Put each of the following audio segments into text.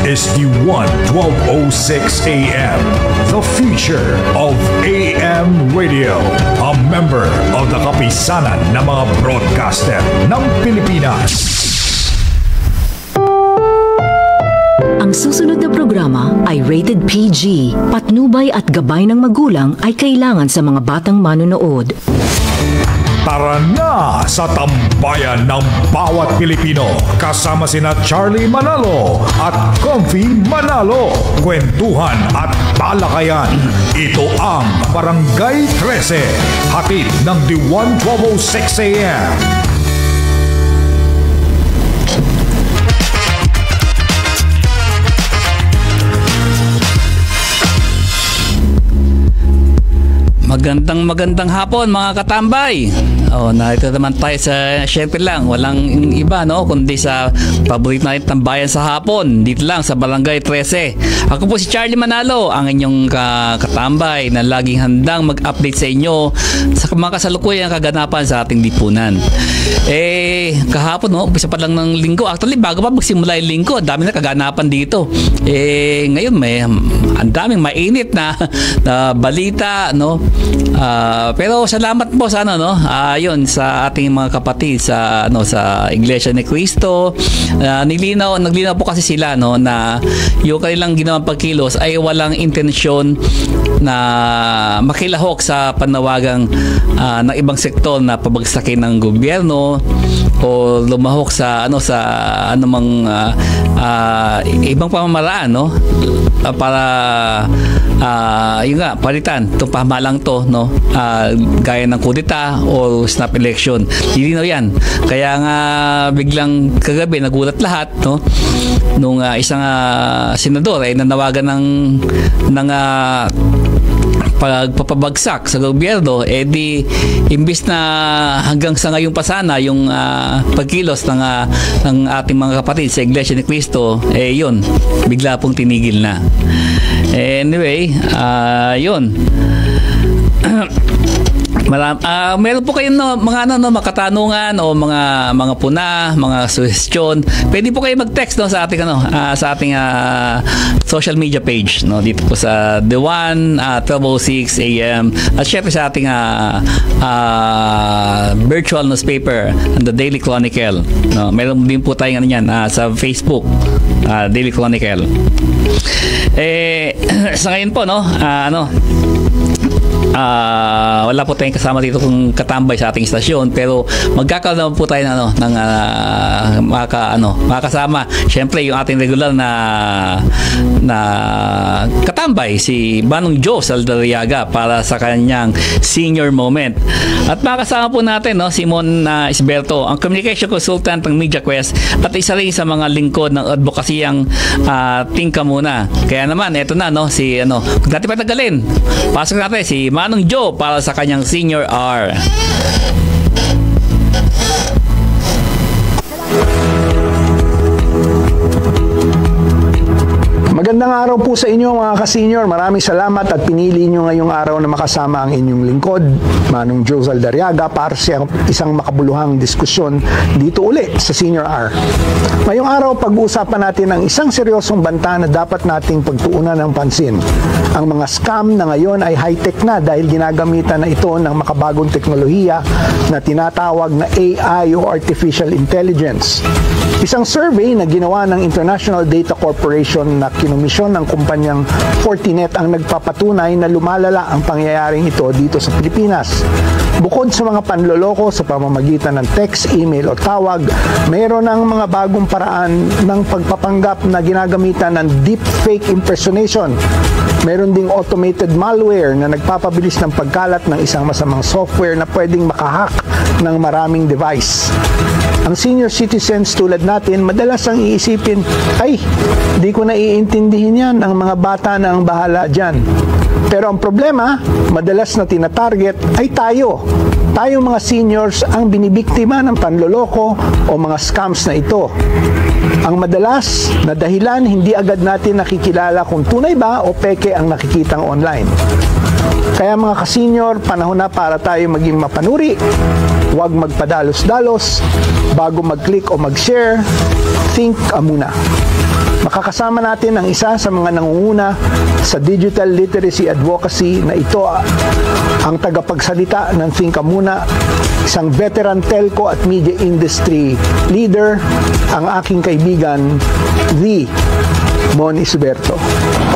is the 1206 AM, the future of AM radio. A member of the kapisanan ng mga broadcaster ng Pilipinas. Ang susunod na programa ay rated PG. Patnubay at gabay ng magulang ay kailangan sa mga batang manonood. Tara na sa tambayan ng bawat Pilipino kasama sina Charlie Manalo at Comfy Manalo. Kwentuhan at talakayan. Ito ang Barangay 13, hatid ng D1 1206 AM. Magandang hapon mga katambay. Narito naman tayo sa, syempre lang, walang iba kundi sa paborito natin tambayan sa hapon, dito lang sa Barangay 13. Ako po si Charlie Manalo, ang inyong katambay na laging handang mag-update sa inyo sa mga kasalukuyang kaganapan sa ating lipunan. Kahapon umpisa pa lang ng linggo. Actually, bago pa magsimula yung linggo, ang dami na kaganapan dito. Ngayon ang daming mainit na balita, pero salamat po sa yun sa ating mga kapatid sa sa Iglesia ni Cristo. Naglinaw po kasi sila na yung kanilang ginawang pagkilos ay walang intensyon na makilahok sa panawagang ng ibang sektor na pabagsakin ng gobyerno o lumahok sa anumang ibang pamamaraan para yun nga palitan itong pamahalang to gaya ng kudeta o snap election. Hindi yan. Kaya nga biglang kagabi nagulat lahat nung isang senador ay nanawagan ng pagpapabagsak sa gobyerno, di imbis na hanggang sa ngayon pa sana yung pagkilos ng ating mga kapatid sa Iglesia ni Cristo, yun, bigla pong tinigil na. Anyway, yun. Meron po kayong mga makatanungan o mga puna, mga suggestion. Pwede po kayo mag-text sa ating sa ating social media page dito po sa The One 1206 AM at syempre sa ating virtual newspaper and the Daily Chronicle. Meron din po tayong sa Facebook, Daily Chronicle. Sa ngayon po wala po tayong kasama dito kung katambay sa ating istasyon, pero magkakaroon naman po tayo ng makakasama. Siyempre yung ating regular na katambay, si Manong Joe Saldariaga, para sa kanyang senior moment. At makakasama po natin si Mon Isberto, ang communication consultant ng MediaQuest at isa rin sa mga lingkod ng advokasiyang Tingka Muna. Kaya naman eto na si kung natin patagalin, pasok natin si Manong Joe para sa kanyang Senior R. Magandang araw po sa inyo mga ka-senior. Maraming salamat at pinili nyo ngayong araw na makasama ang inyong lingkod, Manong Joe Saldariaga, para sa isang makabuluhang diskusyon dito uli sa Senior R. Ngayong araw, pag-uusapan natin ang isang seryosong banta na dapat nating pagtuunan ng pansin. Ang mga scam na ngayon ay high-tech na dahil ginagamitan na ito ng makabagong teknolohiya na tinatawag na AI o Artificial Intelligence. Isang survey na ginawa ng International Data Corporation na kinomisyon ng kumpanyang Fortinet ang nagpapatunay na lumalala ang pangyayaring ito dito sa Pilipinas. Bukod sa mga panloloko sa pamamagitan ng text, email o tawag, mayroon ng mga bagong paraan ng pagpapanggap na ginagamitan ng deepfake impersonation. Meron ding automated malware na nagpapabilis ng pagkalat ng isang masamang software na pwedeng makahack ng maraming device. Ang senior citizens tulad natin, madalas ang iisipin, ay, di ko naiintindihin yan, ang mga bata na ang bahala dyan. Pero ang problema, madalas na tinatarget ay tayo. Tayo mga seniors ang binibiktima ng panloloko o mga scams na ito. Ang madalas na dahilan, hindi agad natin nakikilala kung tunay ba o peke ang nakikitang online. Kaya mga ka-senior, panahon na para tayo maging mapanuri. Huwag magpadalos-dalos. Bago mag-click o mag-share, think muna. Makakasama natin ang isa sa mga nangunguna sa digital literacy advocacy na ito ang tagapagsalita ng Think Muna, isang veteran telco at media industry leader, ang aking kaibigan, the Mon Isberto.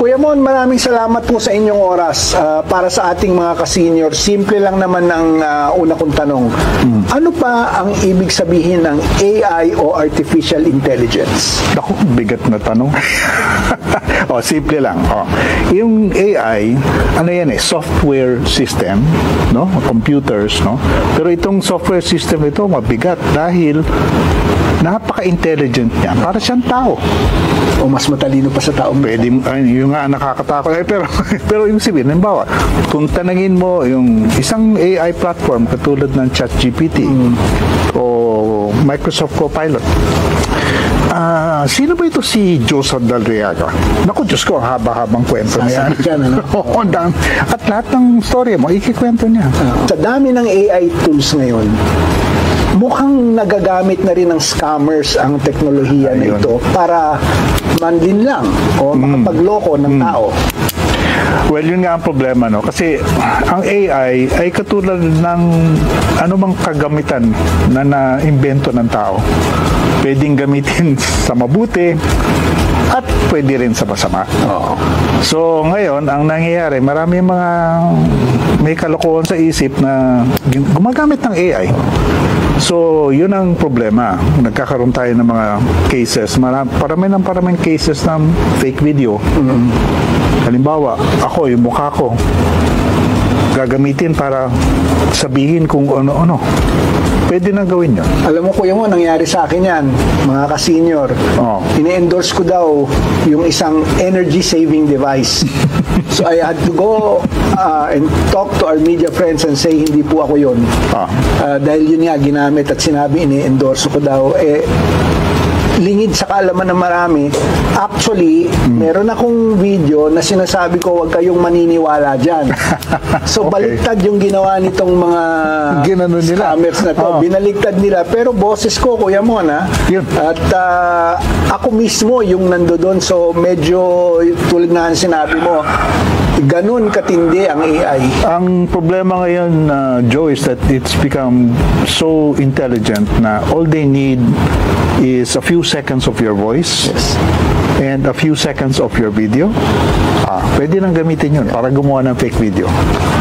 Kuya Mon, maraming salamat po sa inyong oras. Para sa ating mga ka-senior, simple lang naman ang una kong tanong. Ano pa ang ibig sabihin ng AI o Artificial Intelligence? Ako, bigat na tanong. Simple lang. Yung AI, ano yan software system, no? Computers, no? Pero itong software system ito, mabigat dahil napaka-intelligent niya. Para siyang tao. O mas matalino pa sa tao? Pwede, yung nga nakakatakot. Pero yung sabihin, halimbawa, kung tanangin mo yung isang AI platform katulad ng ChatGPT o Microsoft Copilot, sino ba ito si Joseph Dalriaga? Naku, Diyos ko, haba-habang kwento niya. At lahat ng story mo, ikikwento niya. Sa dami ng AI tools ngayon, mukhang nagagamit na rin ng scammers ang teknolohiya na ito para manlin lang o makapagloko ng tao. Well, yun nga ang problema, no? Kasi ang AI ay katulad ng anumang kagamitan na na-imbento ng tao. Pwedeng gamitin sa mabuti at pwede rin sa masama. So, ngayon, ang nangyayari, marami may kalokohan sa isip na gumagamit ng AI. So, yun ang problema. Nagkakaroon tayo ng mga cases. Paraming cases ng fake video. Halimbawa, ako, yung mukha ko, gagamitin para sabihin kung ano-ano. Pwede na gawin yun. Alam mo, Kuya Mo, nangyari sa akin yan, mga ka-senior. Ine-endorse ko daw yung isang energy-saving device. So I had to go and talk to our media friends and say, hindi po ako yun. Dahil yun nga, ginamit at sinabi, ine-endorse ko daw. Lingid sa kaalaman ng marami. Actually, meron akong video na sinasabi ko, huwag kayong maniniwala dyan. So, baliktad yung ginawa nitong mga scammers na to. Binaliktad nila. Pero boses ko, Kuya Mon, at ako mismo yung nandoon. So, medyo tulad na sinabi mo, ganun katindi ang AI. Ang problema ngayon, Joe, is that it's become so intelligent na all they need is a few seconds of your voice and a few seconds of your video. Pwede nang gamitin yun para gumawa ng fake video.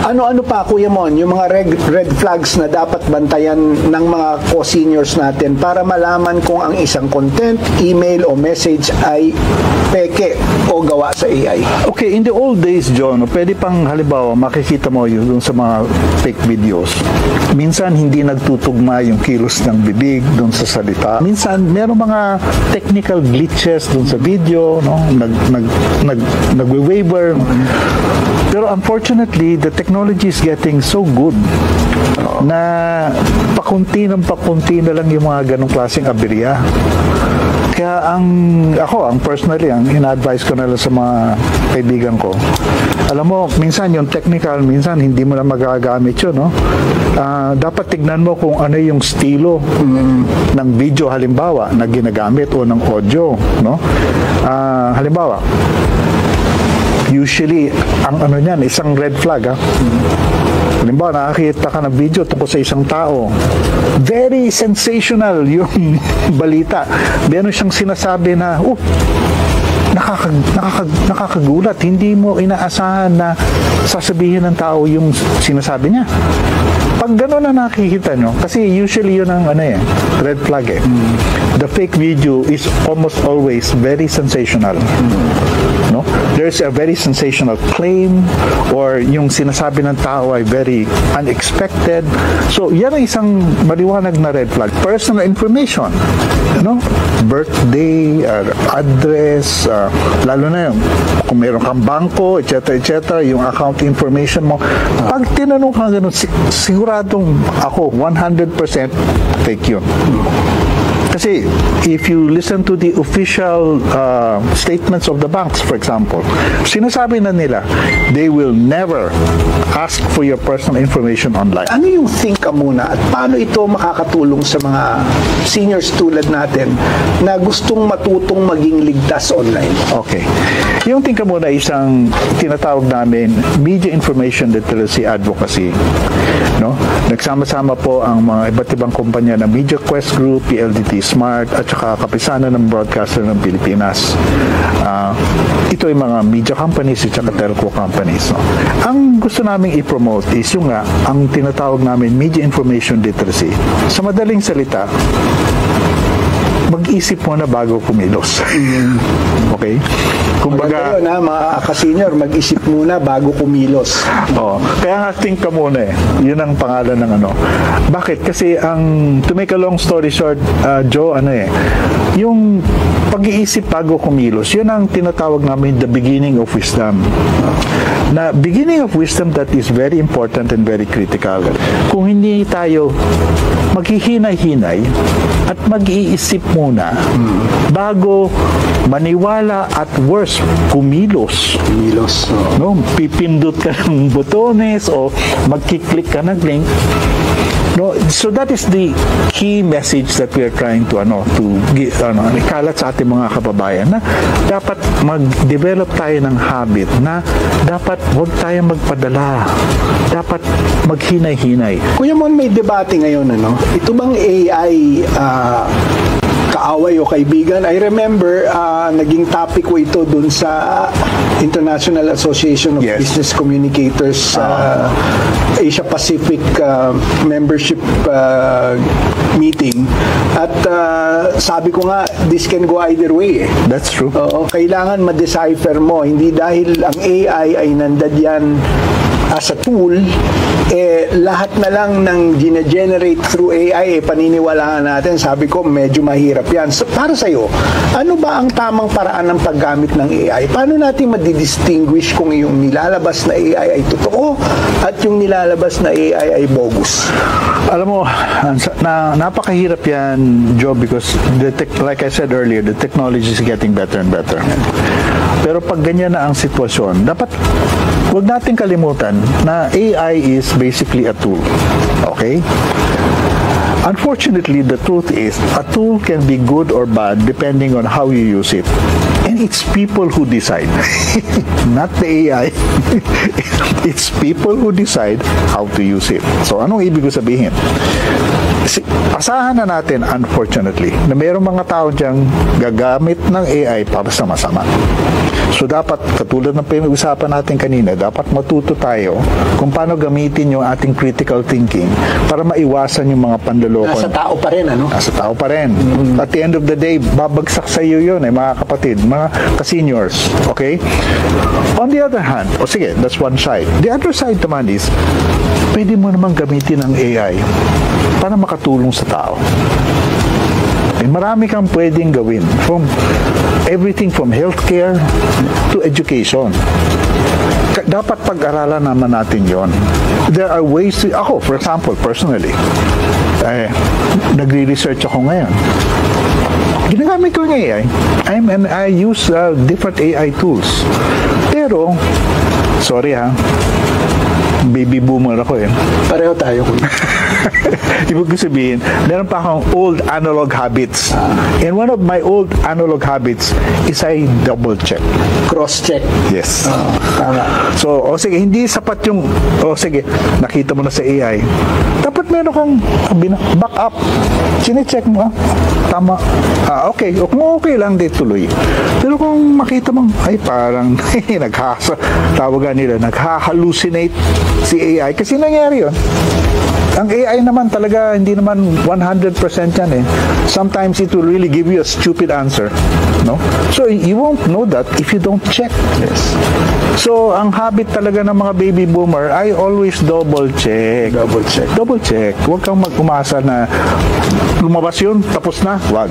Ano-ano pa, Kuya Mon, yung mga red flags na dapat bantayan ng mga co-seniors natin para malaman kung ang isang content, email o message ay peke o gawa sa AI? Okay, in the old days, John, pwede pang halimbawa makikita mo yun sa mga fake videos. Minsan hindi nagtutugma yung kilos ng bibig doon sa salita. Minsan meron mga technical glitches doon sa video, no? Nagwe-waver. Pero unfortunately, the technology is getting so good na pakunti na lang yung mga ganong klaseng aberya. Kaya personally, ang ina-advise ko na lang sa mga kaibigan ko, alam mo, minsan yung technical, minsan hindi mo na magagamit yun, no? Dapat tignan mo kung ano yung estilo ng video, halimbawa, na ginagamit o ng audio, no? Halimbawa, usually, ang niyan, isang red flag, halimbawa, nakakita ka ng video tungkol sa isang tao. Very sensational yung balita. Meron siyang sinasabi na, nakakagulat. Hindi mo inaasahan na sasabihin ng tao yung sinasabi niya. Pag gano'n na nakikita nyo, kasi usually yun ang red flag The fake video is almost always very sensational. No? There's a very sensational claim or yung sinasabi ng tao ay very unexpected. So, yan ang isang maliwanag na red flag. Personal information. Birthday, address, lalo na yun. Kung meron kang bangko, etc., yung account information mo. Pag tinanong ka gano'n, siguradong ako, 100% fake yun. Kasi if you listen to the official statements of the banks, for example, sinasabi na nila, they will never ask for your personal information online. Ano yung think ka muna at paano ito makakatulong sa mga seniors tulad natin na gustong matutong maging ligtas online? Okay. Yung think ka muna isang tinatawag namin media information literacy advocacy. No? Nagsama-sama po ang mga iba't ibang kumpanya ng Media Quest Group, PLDT Smart, at saka Kapisanan ng Broadcaster ng Pilipinas. Ito ay mga media companies at saka telco companies. No? Ang gusto namin i-promote is yung ang tinatawag namin media information literacy. Sa madaling salita, mag-isip mo na bago kumilos. Okay? Kumbaga, yun, mga ka-senior, mag-isip muna bago kumilos. Kaya nga think ka muna Yun ang pangalan ng Bakit? Kasi to make a long story short, Joe, yung pag-iisip bago kumilos, yun ang tinatawag namin the beginning of wisdom. Na beginning of wisdom that is very important and very critical. Kung hindi tayo maghihinay-hinay at mag-iisip muna bago maniwala at worse, kumilos. No? Pipindot ka ng butones o magkiklik ka ng link. No, so that is the key message that we are trying to ikalat sa ating mga kababayan na dapat mag-develop tayo ng habit na dapat huwag tayong magpadala. Dapat maghinay-hinay. Kuya Mon, may debate ngayon, ito bang AI kaaway o kaibigan? I remember naging topic ko ito dun sa International Association of Business Communicators Asia Pacific membership meeting, at sabi ko nga, this can go either way. That's true. Kailangan ma-decipher mo, hindi dahil ang AI ay nandyan as a tool, lahat na lang ng gine-generate through AI, paniniwalaan natin. Sabi ko, medyo mahirap yan. So, para sa'yo, ano ba ang tamang paraan ng paggamit ng AI? Paano natin madidistinguish kung yung nilalabas na AI ay totoo at yung nilalabas na AI ay bogus? Alam mo, napakahirap yan, Joe, because like I said earlier, the technology is getting better and better. Pero pag ganyan na ang sitwasyon, dapat huwag natin kalimutan na AI is basically a tool. Okay? Unfortunately, the truth is, a tool can be good or bad depending on how you use it. And it's people who decide. Not the AI. It's people who decide how to use it. So, anong ibig ko sabihin? Asahan na natin, unfortunately, na mayroong mga tao diyang gagamit ng AI para sa masama. So, dapat, katulad ng pinag-usapan natin kanina, dapat matuto tayo kung paano gamitin yung ating critical thinking para maiwasan yung mga panloloko. Nasa tao pa rin, Nasa tao pa rin. At the end of the day, babagsak sa iyo yun, mga kapatid, mga ka-seniors. Okay? On the other hand, sige, that's one side. The other side naman is, pwede mo naman gamitin ang AI para makatulong sa tao. Marami kang pwedeng gawin, from everything from healthcare to education. Dapat pag-aralan naman natin yon. There are ways to, ako, for example, personally, nagre-research ako ngayon. Ginagamit ko yung AI. I use different AI tools. Pero, sorry baby boomer ako Pareho tayo. Ibig ko sabihin, meron pa akong old analog habits. And one of my old analog habits is I double check. Cross-check. Yes. Tama. So, sige, hindi sapat yung, sige, nakita mo na sa AI. Dapat meron kang back up. Sine-check mo, tama. Okay. Kung okay lang, di tuloy. Pero kung makita mo, ay parang tawagan nila, nagha-hallucinate si AI. Kasi nangyari yun. Ang AI naman talaga, hindi naman 100% yan Sometimes it will really give you a stupid answer. No? So, you won't know that if you don't check. Yes. So, ang habit talaga ng mga baby boomer, I always double check. Double check. Huwag kang mag-umasa na lumabas yun, tapos na. Wag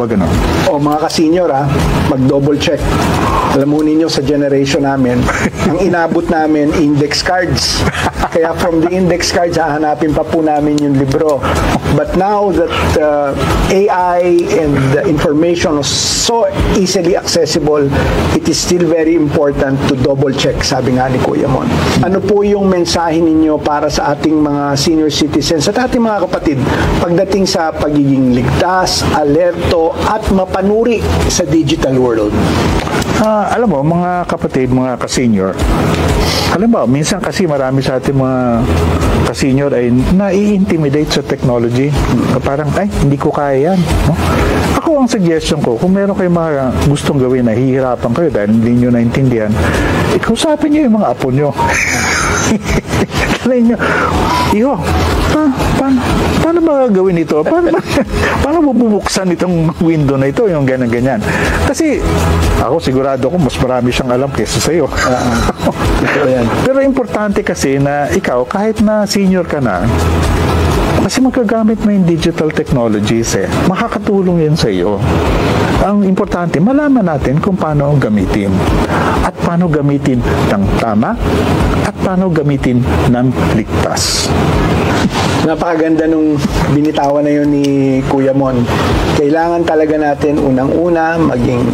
ganun. Mga ka-senior mag-double check. Alam mo ninyo, sa generation namin, ang inabot namin, index cards. Kaya from the index cards, hahanapin pa po namin namin yung libro. But now that AI and the information is so easily accessible, it is still very important to double check, sabi nga ni Kuya Mon. Ano po yung mensahe ninyo para sa ating mga senior citizens at ating mga kapatid pagdating sa pagiging ligtas, alerto at mapanuri sa digital world? Alam mo, mga kapatid, mga ka-senior, alam mo, minsan kasi marami sa ating mga ka-senior ay nai-intimidate sa technology. Parang, hindi ko kaya yan. No? Ako, ang suggestion ko, kung meron kayong mga gustong gawin na hihirapan kayo dahil hindi nyo naintindihan, ikausapin nyo yung mga apo nyo. Talayin nyo, iyo, paano ba gawin ito? Paano bubuksan itong window na ito, yung ganyan-ganyan? Kasi, ako sigurado ko, mas marami siyang alam kaysa sa'yo. Pero importante kasi na ikaw, kahit na senior ka na, kasi magagamit mo yung digital technologies makakatulong yan sa iyo. Ang importante, malaman natin kung paano gamitin. At paano gamitin ng tama at paano gamitin ng ligtas. Napakaganda nung binitawan na yun ni Kuya Mon. Kailangan talaga natin unang-una maging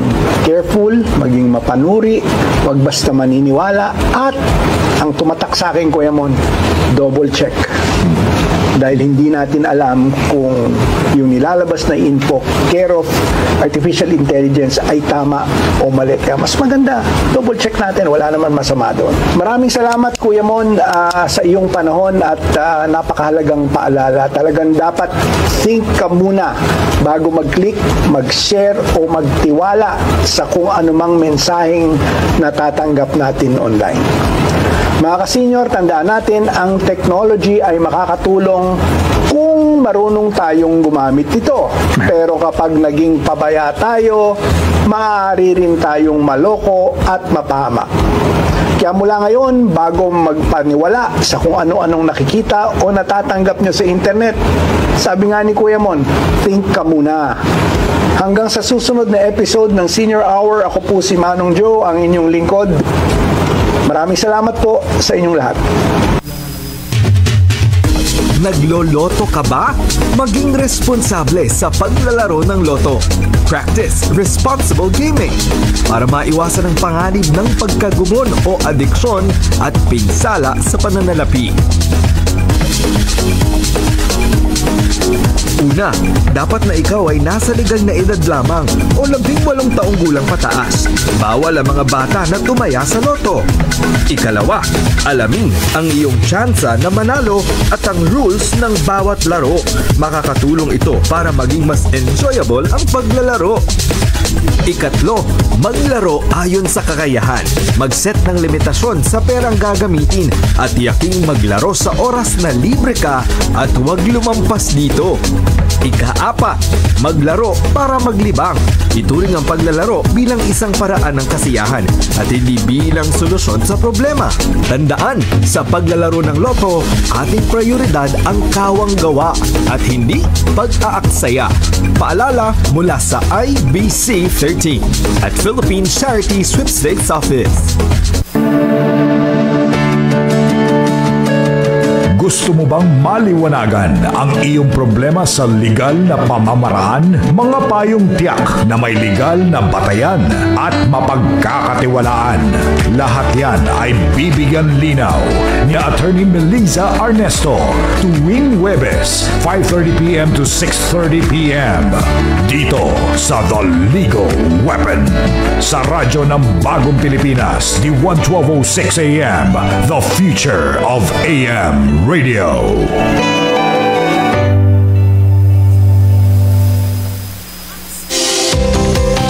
careful, maging mapanuri, wag basta maniniwala, at ang tumatak sa akin, Kuya Mon, double check. Dahil hindi natin alam kung yung nilalabas na info care of artificial intelligence ay tama o mali. Kaya mas maganda, double check natin, wala naman masama doon. Maraming salamat, Kuya Mon, sa iyong panahon at napakahalagang paalala. Talagang dapat think ka muna bago mag-click, mag-share o magtiwala sa kung anumang mensaheng natatanggap natin online. Mga ka-senior, tandaan natin, ang technology ay makakatulong kung marunong tayong gumamit ito. Pero kapag naging pabaya tayo, maaari rin tayong maloko at mapahamak. Kaya mula ngayon, bago magpaniwala sa kung ano-anong nakikita o natatanggap nyo sa internet, sabi nga ni Kuya Mon, think ka muna. Hanggang sa susunod na episode ng Senior Hour, ako po si Manong Joe, ang inyong lingkod. Maraming salamat po sa inyong lahat. Nagloloto ka ba? Maging responsable sa paglalaro ng loto. Practice responsible gaming para maiwasan ang panganib ng pagkagumon o adiksyon at pinsala sa pananalapi. Una, dapat na ikaw ay nasa legal na edad lamang o 18 taong gulang pataas. Bawal ang mga bata na tumaya sa loto. Ikalawa, alamin ang iyong tsansa na manalo at ang rules ng bawat laro. Makakatulong ito para maging mas enjoyable ang paglalaro. Ikatlo, maglaro ayon sa kakayahan. Mag-set ng limitasyon sa perang gagamitin at yaking maglaro sa oras na libre ka at huwag lumampas dito. Ika-4, maglaro para maglibang. Ituring ang paglalaro bilang isang paraan ng kasiyahan at hindi bilang solusyon sa problema. Tandaan, sa paglalaro ng loto, ating prioridad ang kawang gawa at hindi pag-aaksaya. Paalala mula sa IBC 13 at Philippine Charity Sweepstakes Office. Gusto mo bang maliwanagan ang iyong problema sa legal na pamamaraan? Mga payong tiyak na may legal na batayan at mapagkakatiwalaan. Lahat yan ay bibigyan linaw ni Attorney Melissa Arnesto tuwing Huwebes, 5:30 p.m. to 6:30 p.m. dito sa The Legal Weapon sa radyo ng Bagong Pilipinas, di 1206 AM, the future of AM Radio.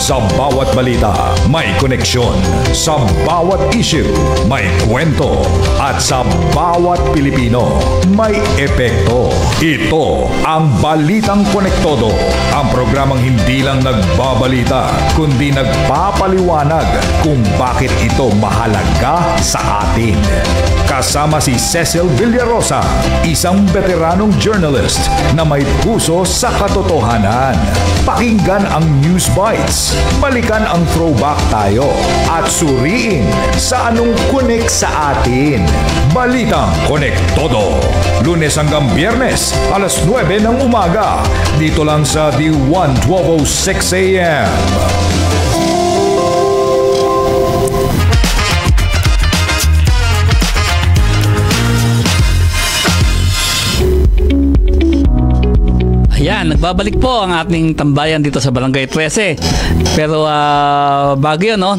Sa bawat balita, may koneksyon. Sa bawat issue, may kwento. At sa bawat Pilipino, may epekto. Ito ang Balitang Konektodo. Ang programang hindi lang nagbabalita, kundi nagpapaliwanag kung bakit ito mahalaga sa atin. Kasama si Cecil Villarosa, isang veteranong journalist na may puso sa katotohanan. Pakinggan ang News Bites. Balikan ang throwback tayo. At suriin sa anong connect sa atin. Balitang Konektodo. Lunes hanggang Biyernes, alas 9 ng umaga. Dito lang sa D1 1206 AM. Ayan, nagbabalik po ang ating tambayan dito sa Barangay 13. Pero bago yun, no?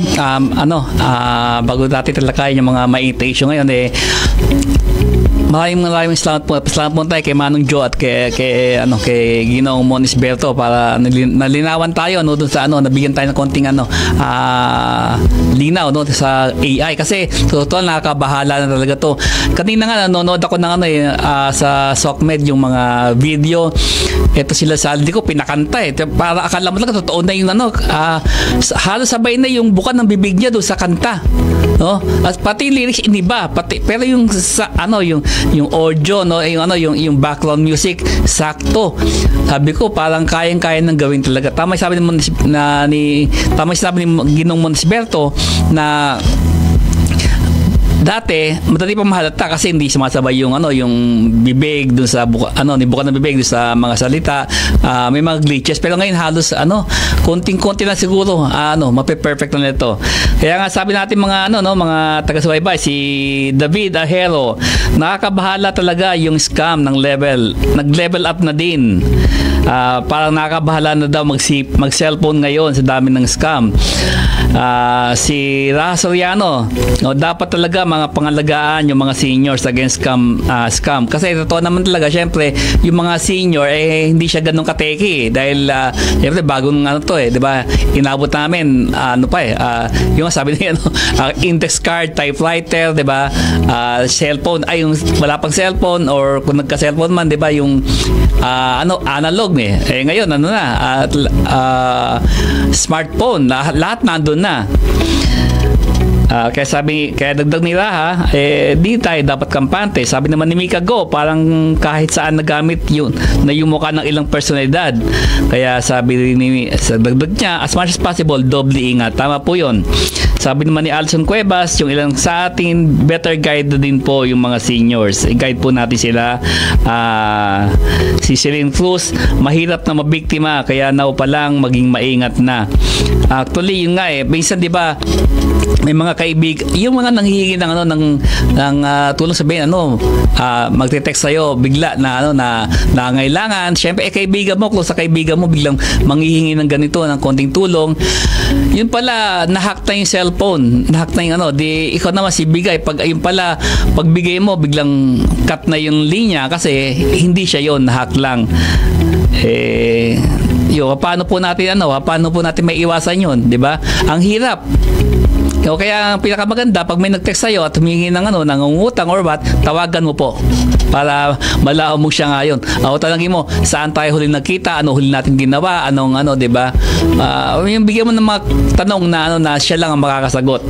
Bago natin talakayin yung mga maiit issue ngayon, maraming salamat po. Salamat po tayo kay Manong Joe at kay Ginoong Monisberto para nalinawan tayo dun sa nabigyan tayo ng konting linaw sa AI kasi totoo nakakabahala na talaga to. Kanina nga nanonood ako ng sa SOCMED yung mga video. Ito sila sa hindi ko pinakanta para akala mo talaga totoo na yung halos sabay na yung buka ng bibig niya doon sa kanta. No? At pati lyrics iniba, pero yung yung audio yung background music sakto. Sabi ko parang kayang-kaya nang gawin talaga. Tama sabi ni Ginong Monisberto na dati madali pa mahalata kasi hindi sumasabay yung bibig dun sa buka ng bibig dun sa mga salita, may mga glitches pero ngayon halos konting-konti na siguro mape-perfect na nito. Kaya nga sabi natin mga mga taga-subaybay si David Ahero, nakakabahala talaga yung scam ng nag-level up na din. Parang nakakabahala na daw mag-cellphone ngayon sa dami ng scam. Si Raha Soriano, dapat talaga mga pangalagaan yung mga seniors against scam. Kasi totoo naman talaga, syempre, yung mga senior hindi siya ganun kateki dahil syempre bagong di ba? Inabot namin yung sabi niya index card, typewriter, di ba? Cellphone, yung wala pang cellphone or kung nagka-cellphone man, di ba, yung analog ngayon smartphone, lahat nandun na. Kaya dagdag ni Raha, di tayo dapat kampante. Sabi naman ni Mika Go, parang kahit saan nagamit yun na yung mukha ng ilang personalidad. Kaya sabi sa dagdag niya, as much as possible, doble ingat. Tama po yun. Sabi naman ni Alson Cuevas, yung ilang sa atin, better guide din po yung mga seniors. I-guide po natin sila. Si Celine Cruz, mahirap na mabiktima, kaya now pa lang maging maingat na. Actually, yun nga minsan di ba, may mga kaibig, yung mga nanghihingi ng tulong, sabihin magte-text sa'yo bigla na nangailangan. Syempre kaibigan mo, close sa kaibigan mo, biglang manghihingi ng ganito, ng konting tulong. Yun pala, nahack na yung cellphone, nahack na yung di ikaw naman si bigay. Yun pala, pagbigay mo, biglang cut na yung linya kasi hindi siya yun, nahack lang. Paano po natin may iwasan yun, di ba? Ang hirap. Kaya ang pinakamaganda, pag may nag-text sa'yo at humingi ng nangungutang or what, tawagan mo po para malaho mo siya ngayon. Tanongin mo, saan tayo huli nagkita, ano huli natin ginawa, di ba? Yung bigyan mo ng mga tanong na siya lang ang makakasagot.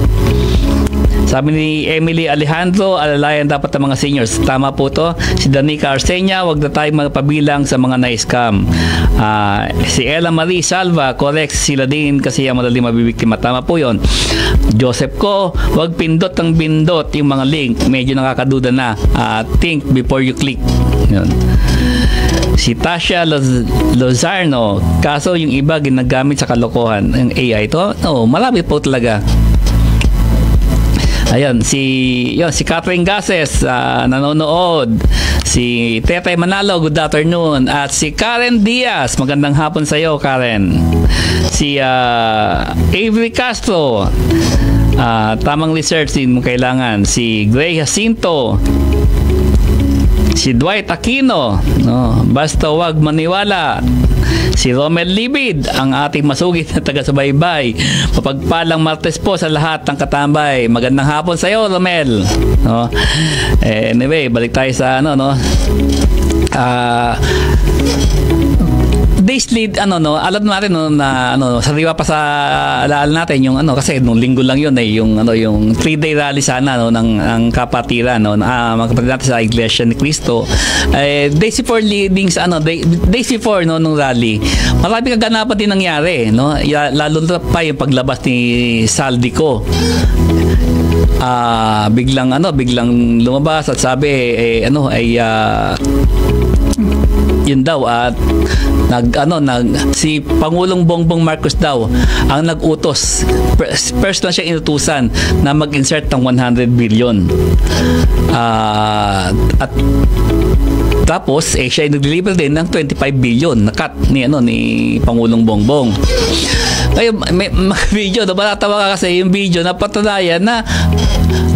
Sabi ni Emily Alejandro, alalayan dapat ang mga seniors. Tama po to. Si Danica Arsenia, wag na tayong magpabilang sa mga na-scam. Si Ella Marie Salva, correct, sila din kasi ang madaling mabibiktima. Tama po yon. Joseph Ko, wag pindot ng bindot yung mga link. Medyo nakakaduda na. Think before you click. Yun. Si Tasha Lozarno, kaso yung iba ginagamit sa kalokohan. Yung AI to, marami po talaga. Ayan, si Catherine Gases, nanonood. Si Tetay Manalo, good afternoon. At si Karen Diaz, magandang hapon sa iyo, Karen. Si Avery Castro, tamang research din mo kailangan. Si Gray Jacinto. Si Dwight Aquino, basta wag maniwala. Si Romel Libid, ang ating masugid na taga-subaybay. Mapagpalang Martes po sa lahat ng katambay. Magandang hapon sa iyo, Romel. Anyway, balik tayo sa days lead alam natin na sariwa pa sa alaala natin yung kasi nung linggo lang yun yung 3-day rally sana ng kapatiran mga kapatid natin sa Iglesia ni Cristo. Days before leadings days before nung rally, marami kaganapan din nangyari, no? Lalo na pa yung paglabas ni Saldico. Biglang lumabas at sabi yun daw at si Pangulong Bongbong Marcos daw ang nag-utos, first lang siya inutusan na mag-insert ng 100 billion at tapos siya ay nag-deliver din ng 25 billion na cut ni Pangulong Bongbong. Ngayon, may video, nabatawa ka kasi yung video na patunayan na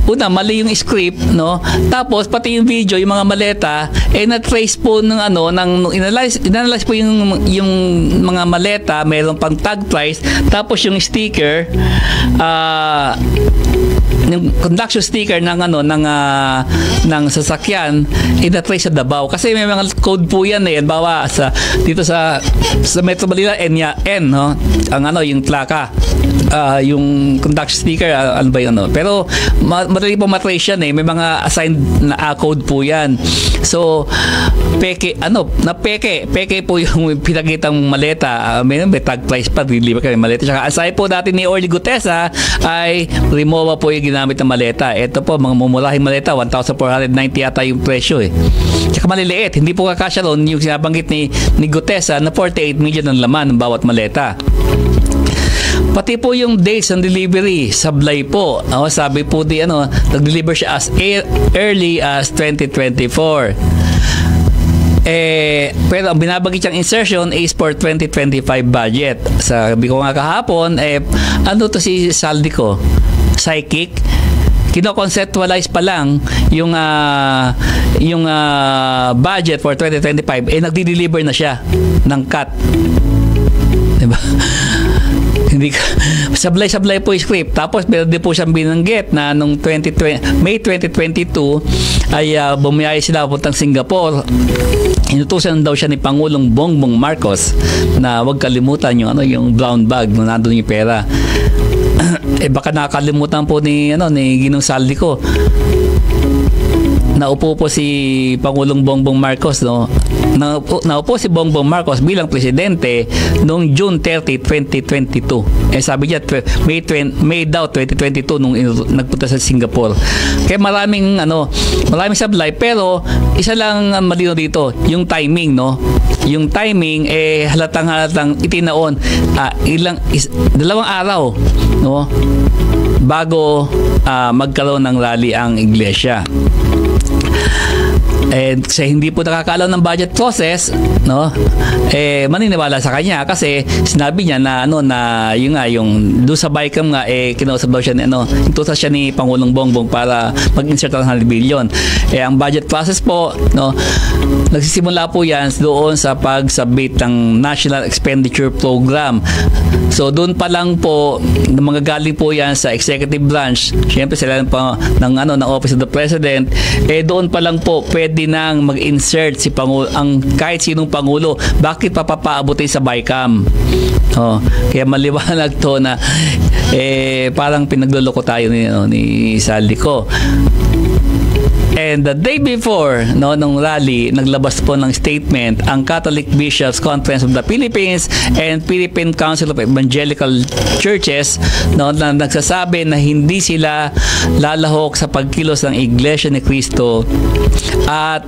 una, mali yung script, no? Tapos, pati yung video, yung mga maleta, na-trace po inanalyze po yung mga maleta, mayroon pang tag price, tapos yung sticker, yung conduction sticker ng sasakyan, na-trace sa Davao. Kasi may mga code po yan bawa dito sa Metro Manila, N, no? Yung plaka, yung conduction sticker, ano ba yun, no? Pero madali po matrace yan may mga assigned na code po yan. So peke po yung pinakitang maleta, may tag price pa, deliver kami maleta. Saka aside po natin ni Orly Gutesa ay Rimowa po yung ginamit na maleta. Ito po, mga mumulahing maleta, 1,490 yata yung presyo Tsaka maliliit, hindi po kakasya ron yung sinabanggit ni Gutesa na 48 million ang laman ng bawat maleta. Pati po yung dates ng delivery, sablay po. Sabi po nag-deliver siya as early as 2024. Pero ang binabagit niyang insertion is for 2025 budget. Sabi ko nga kahapon, to si Saldico? Psychic? Kino-conceptualize pa lang yung budget for 2025, nagdi-deliver na siya ng cut. Diba? Hindi sablay po yung script. Tapos meron din po siyang binanggit na nung May 2022 ay bumiyaya sila puntang Singapore. Inutusan daw siya ni Pangulong Bongbong Marcos na huwag kalimutan yung brown bag na nandun yung pera. Baka nakakalimutan po ni Ginong Saldico. Naupo po si Pangulong Bongbong Marcos, no? Naupo si Bongbong Marcos bilang presidente noong June 30, 2022. Sabi niya May daw 2022 nung nagpunta sa Singapore. Kaya maraming sablay, pero isa lang malino dito, yung timing, no? Yung timing halatang itinaon dalawang araw, no? Bago magkaroon ng rally ang iglesia. Kasi hindi po nakakaalam ng budget process, no? Maniniwala sa kanya kasi sinabi niya na yung do sa BICAM nga kinausap daw siya intusan siya ni Pangulong Bongbong para mag-insert ng 100 billion. Ang budget process po, no, nagsisimula po yan doon sa pag-submit ng National Expenditure Program. So doon pa lang po manggagaling po yan sa executive branch. Siyempre sila pa ng Office of the President. Doon pa lang po pwede nang mag-insert si Pangulo, kahit sinong Pangulo. Bakit papapaabutin sa BICAM? Kaya maliwanag to na parang pinagluloko tayo ni Saldico. And the day before, nung rally, naglabas po ng statement ang Catholic Bishops Conference of the Philippines and Philippine Council of Evangelical Churches, na nagsasabi na hindi sila lalahok sa pagkilos ng Iglesia ni Cristo at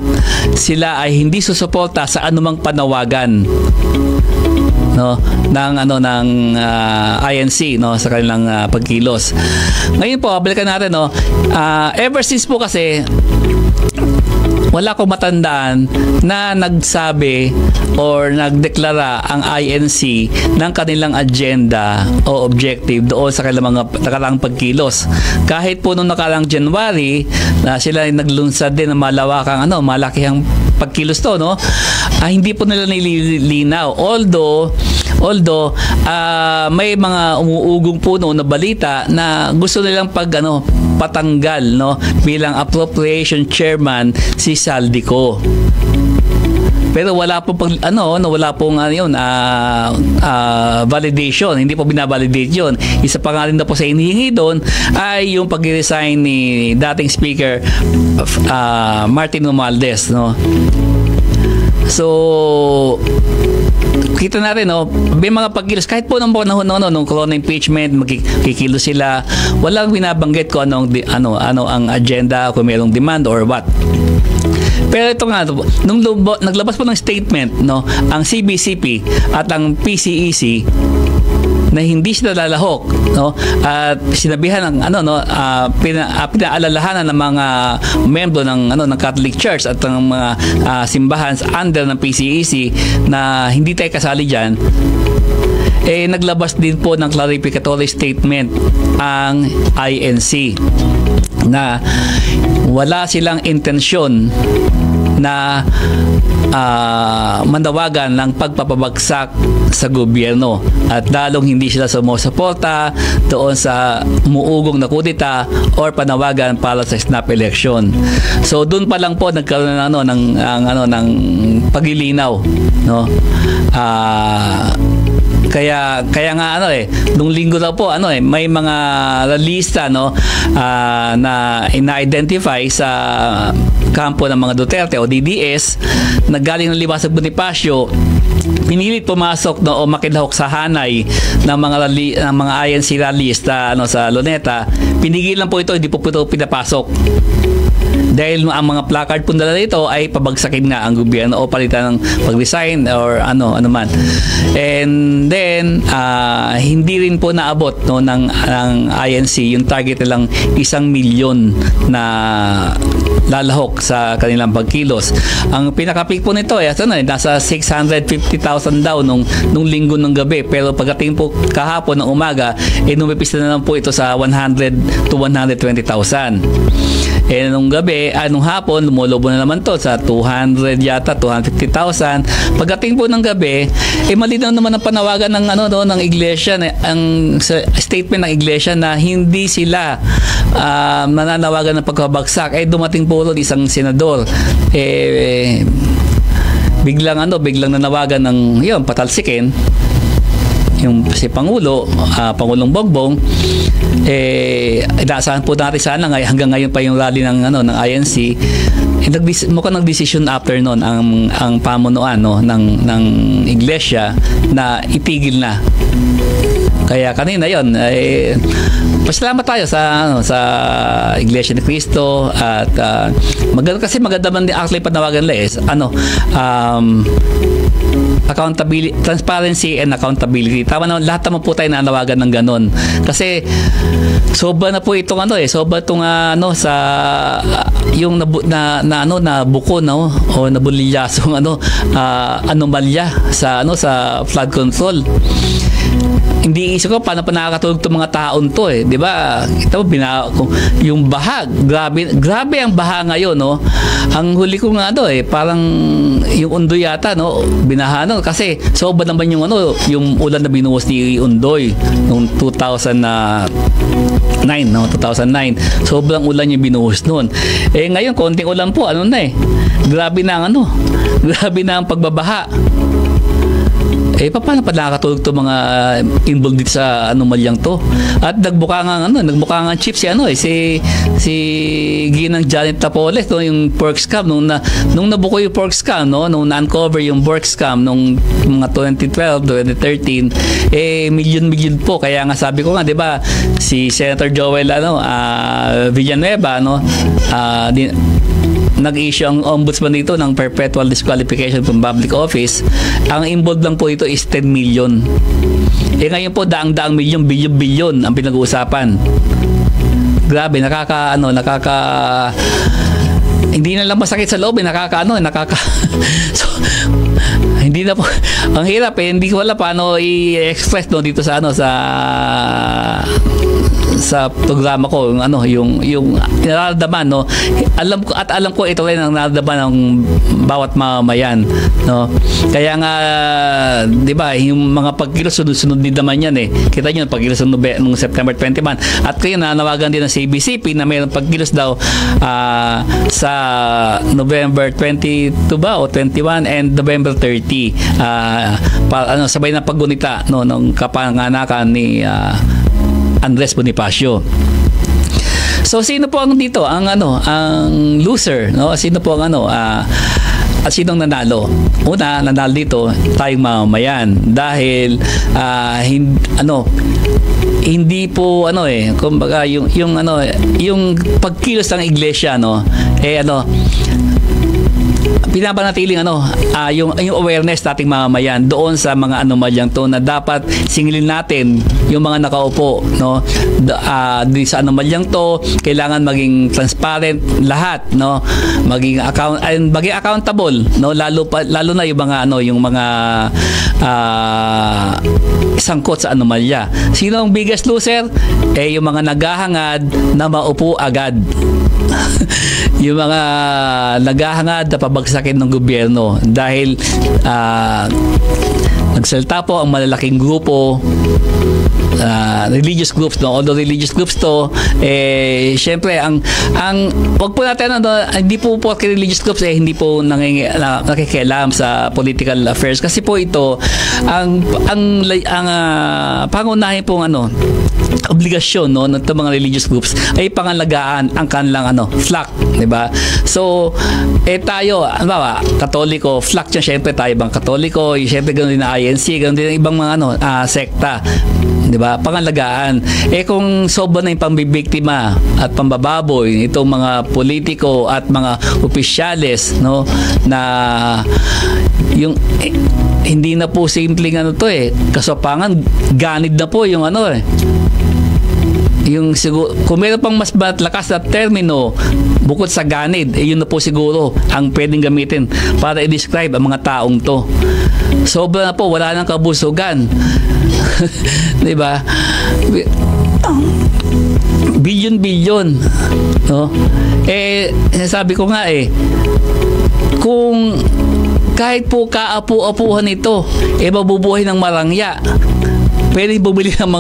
sila ay hindi susuporta sa anumang panawagan ng INC sa kanilang pagkilos. Ngayon po, balikan natin ever since po kasi wala akong matandaan na nagsabi or nagdeklara ang INC ng kanilang agenda o objective doon sa kanilang mga nakaraang pagkilos. Kahit po noong nakaraang January na sila ay naglunsad din ng malakihang pagkilos hindi po nila nililinaw. Although may mga umuugong po noon na balita na gusto nilang patanggal bilang appropriation chairman si Saldico. Pero wala po validation, hindi po binavalidate yun. Isa pa nga rin na po sa hinihingi doon ay yung pag-resign ni dating Speaker Martin Romualdez, So kita na rin, no, may mga pagkilos kahit po nung panahon nung corona impeachment, magkikilos sila, walang binabanggit ko ano ang agenda, kung mayroong demand or what. Pero ito nga, nung naglabas po ng statement, no, ang CBCP at ang PCEC na hindi sila lalahok, no, at sinabihan ng pinaalalahanan ng mga membro ng Catholic Church at ng mga simbahan under ng PCEC na hindi tayo kasali diyan. Naglabas din po ng clarificatory statement ang INC na wala silang intensyon na manawagan ng pagpapabagsak sa gobyerno at lalong hindi sila sumusuporta doon sa umuugong na kudeta or panawagan para sa snap election. So doon pa lang po nagkaroon ng paglilinaw, no. Kaya nga nung linggo daw po may mga lista na ina-identify sa kampo ng mga Duterte o DDS na galing ng Liwasag Bonifacio, pinilit pumasok o makilahok sa hanay ng mga INC rallyista sa Luneta. Pinigilan po ito, hindi po ito pinapasok. Dahil ang mga placard po nila dito ay pabagsakin nga ang gobyerno o palitan ng pag-resign or ano man. And then hindi rin po naabot ng INC yung target nilang 1 milyon na lalahok sa kanilang pagkilos. Ang pinaka-peak po nito nasa 650,000 daw nung linggo ng gabi, pero pagdating po kahapon ng umaga numipis na lang po ito sa 100 to 120,000. Nung gabi, nung hapon, lumulobo na naman to sa 200 yata, 250,000. Pagdating po ng gabi, malinaw naman ang panawagan ng ng iglesia, ang statement ng iglesia na hindi sila mananawagan ng pagkabagsak. Dumating po ulit isang senador. Biglang nanawagan ng patalsikin yung si Pangulong Bongbong. Inaasahan po natin sana hanggang ngayon pa yung rally ng INC. Mukhang nag-decision after noon ang pamunuan ng iglesia na itigil na. Kaya kanina yon pasalamat tayo sa Iglesia ni Cristo at maganda man din actually panawagan accountability, transparency and accountability. Tama naman, lahat naman po tayo nanawagan ng ganon. Kasi sobra na po itong sobra itong sa yung nabuko o nabulilyasong anomalya sa flood control. Hindi isip ko paano pa nakakatulog itong mga taon to di ba? Ito yung baha, grabe ang baha ngayon, no. Ang huli ko nga parang yung Undoy yata, no, binaha kasi sobra naman yung ulan na binuhos ni Undoy noong 2009. Sobrang ulan yung binuhos noon. Ngayon konting ulan po, grabe na ang pagbabaha. Paano pa nakakatulog to mga involved dito sa anomalyang to? At nagbuka nga chip si Ginang Janet Tapoles yung pork scam nung nabuko yung pork scam, nung na-uncover yung pork scam nung mga 2012, 2013, milyon po. Kaya nga sabi ko nga, 'di ba, si Senator Joel Villanueva nag-issue ang ombudsman dito ng perpetual disqualification from public office. Ang involved lang po ito is 10 million. Ngayon po daang-daang milyon, bilyon-bilyon ang pinag-uusapan. Grabe, hindi na lang masakit sa loob, so, hindi na po, ang hirap hindi ko wala paano i-express dito sa programa ko yung nararamdaman, alam ko ito rin ang nararamdaman ng bawat mamamayan, kaya nga 'di ba yung mga pagkilos sunod-sunod din naman yan kita niyo pagkilos noong September 21 at kayo nanawagan din ng CBCP na mayroong pagkilos daw sa November 22 ba o 21 and November 30 sabay na paggunita ng kapanganakan ni Andres Bonifacio. So sino po ang dito ang loser, Sino po ang At sinong nanalo? Una, nanalo dito tayong mamamayan dahil hindi po kumbaga yung pagkilos ng iglesia pinapanatiling yung awareness nating mamamayan doon sa mga anomalyang to na dapat singilin natin yung mga nakaupo di sa anomalyang to. Kailangan maging transparent lahat, maging accountable, lalo na yung mga sangkot sa anomalya. Sino ang biggest loser? Yung mga naghahangad na maupo agad. Yung mga naghahangad na pabagsakin ng gobyerno dahil nagsalita po ang malalaking grupo, religious groups, although religious groups to, syempre wag po natin hindi po religious groups hindi po nakikialam sa political affairs, kasi po ito ang pangunahin pong obligasyon ng mga religious groups ay pangalagaan ang kanilang flock, di ba? So tayo, Katoliko, flock niya, syempre tayo bang Katoliko, syempre ganoon din na INC, ganoon din ibang mga sekta, di ba? Pangalagaan. Kung sobra na yung pambibiktima at pambababoy itong mga politiko at mga opisyales, na yung hindi na po simpleng kasopangan, ganid na po yung yung siguro, kung meron pang mas lakas na termino bukod sa ganid, yun na po siguro ang pwedeng gamitin para i-describe ang mga taong to. Sobra na po, wala nang kabusugan. Di ba? Bilyon-bilyon. Sabi ko nga kung kahit po kaapu-apuhan ito, mabubuhay ng marangya, pwede bumili ng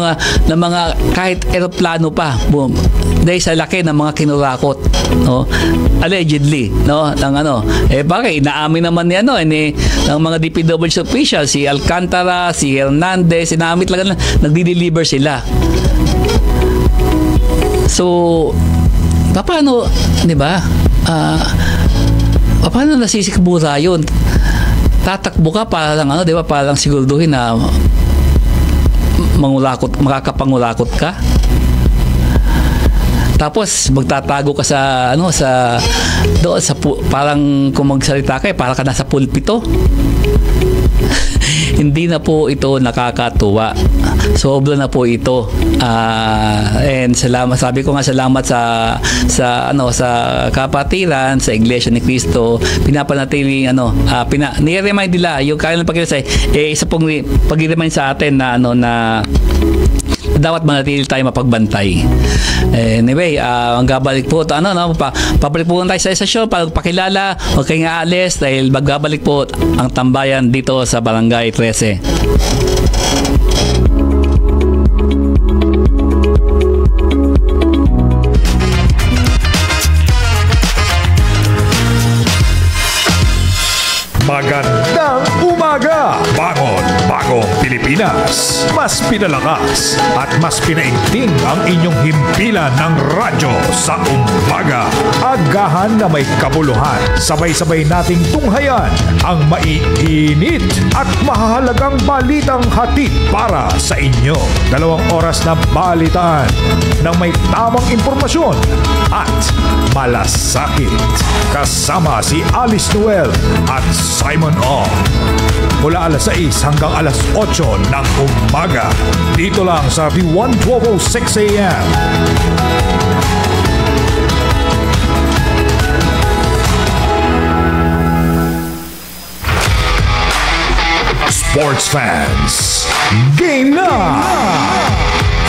mga kahit eroplano pa dahil sa laki ng mga kinurakot, allegedly, bakit inaamin naman ni ng mga DPWH official, si Alcantara, si Hernandez, inaamin talaga na nagdi-deliver sila. So paano, di ba? Paano nasisikmura yun? Tatakbo ka para lang di ba, para lang siguraduhin na makakapangulakot ka. Tapos magtatago ka sa parang kung magsalita ka para ka nasa pulpito. Hindi na po ito nakakatuwa. Sobra na po ito. And salamat, sabi ko nga, salamat sa kapatiran, sa Iglesia ni Cristo. Pinapanatili ni-remind nila yung kanilang pagkilos isa pong pag-remind sa atin na dapat manatili tayo mapagbantay. Anyway, ang gabalik po pabalik po tayo sa sesyon para pakilala. Huwag kayong aalis dahil magbabalik po ang tambayan dito sa Barangay 13. Magandang umaga! Bagong Pilipinas. Mas pinalakas at mas pinaigting ang inyong himpilan ng radyo sa umaga. Agahan na may kabuluhan. Sabay-sabay nating tunghayan ang maiinit at mahalagang balitang hatid para sa inyo. 2 oras na balitaan ng may tamang impormasyon at malasakit. Kasama si Alice Noel at Simon Ong. Mula alas 6 hanggang alas 8 ng umaga. Dito lang sa V1 1206 AM. Sports fans, game na!